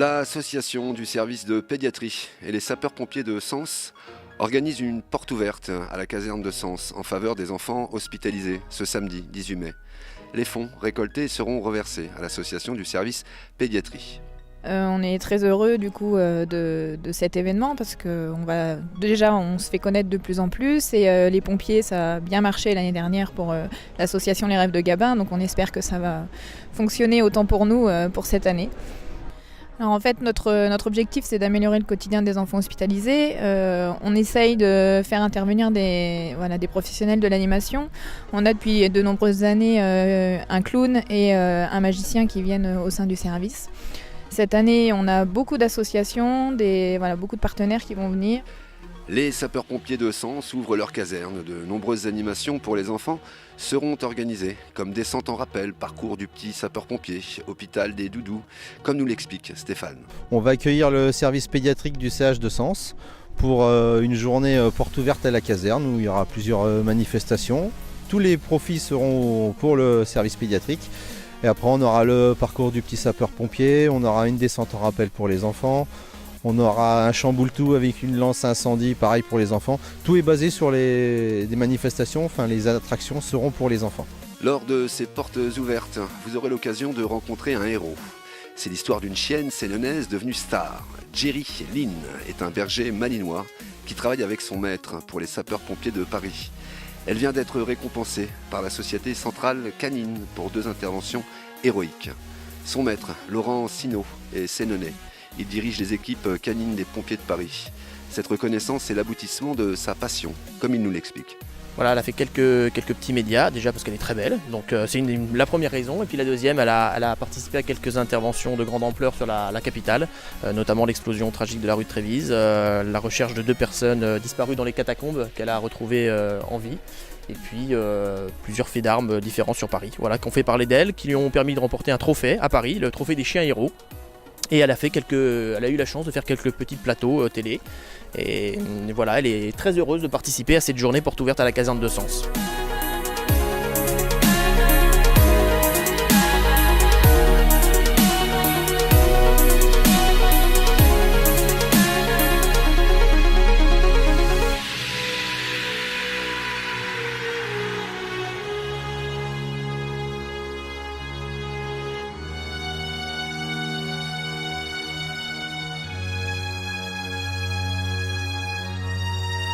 L'association du service de pédiatrie et les sapeurs-pompiers de Sens organisent une porte ouverte à la caserne de Sens en faveur des enfants hospitalisés ce samedi 18 mai. Les fonds récoltés seront reversés à l'association du service pédiatrie. On est très heureux du coup de cet événement parce que on se fait connaître de plus en plus et les pompiers, ça a bien marché l'année dernière pour l'association Les Rêves de Gabin, donc on espère que ça va fonctionner autant pour nous pour cette année. Alors en fait, notre objectif, c'est d'améliorer le quotidien des enfants hospitalisés. On essaye de faire intervenir des professionnels de l'animation. On a depuis de nombreuses années un clown et un magicien qui viennent au sein du service. Cette année, on a beaucoup d'associations, beaucoup de partenaires qui vont venir. Les sapeurs-pompiers de Sens ouvrent leur caserne. De nombreuses animations pour les enfants seront organisées, comme descente en rappel, parcours du petit sapeur-pompier, hôpital des doudous, comme nous l'explique Stéphane. On va accueillir le service pédiatrique du CH de Sens pour une journée porte ouverte à la caserne où il y aura plusieurs manifestations. Tous les profits seront pour le service pédiatrique. Et après on aura le parcours du petit sapeur-pompier, on aura une descente en rappel pour les enfants. On aura un chamboule-tout avec une lance incendie, pareil pour les enfants. Tout est basé sur des manifestations, les attractions seront pour les enfants. Lors de ces portes ouvertes, vous aurez l'occasion de rencontrer un héros. C'est l'histoire d'une chienne sénonaise devenue star. Jerry Lynn est un berger malinois qui travaille avec son maître pour les sapeurs-pompiers de Paris. Elle vient d'être récompensée par la Société Centrale Canine pour 2 interventions héroïques. Son maître, Laurent Sinaud, est sénonais. Il dirige les équipes canines des pompiers de Paris. Cette reconnaissance est l'aboutissement de sa passion, comme il nous l'explique. Voilà, elle a fait quelques petits médias, déjà parce qu'elle est très belle, donc c'est la première raison. Et puis la deuxième, elle a participé à quelques interventions de grande ampleur sur la capitale, notamment l'explosion tragique de la rue de Trévise, la recherche de 2 personnes disparues dans les catacombes qu'elle a retrouvées en vie, et puis plusieurs faits d'armes différents sur Paris, voilà, qui ont fait parler d'elle, qui lui ont permis de remporter un trophée à Paris, le trophée des chiens héros. Et elle a eu la chance de faire quelques petits plateaux télé. Et voilà, elle est très heureuse de participer à cette journée porte ouverte à la caserne de Sens.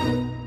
Thank you.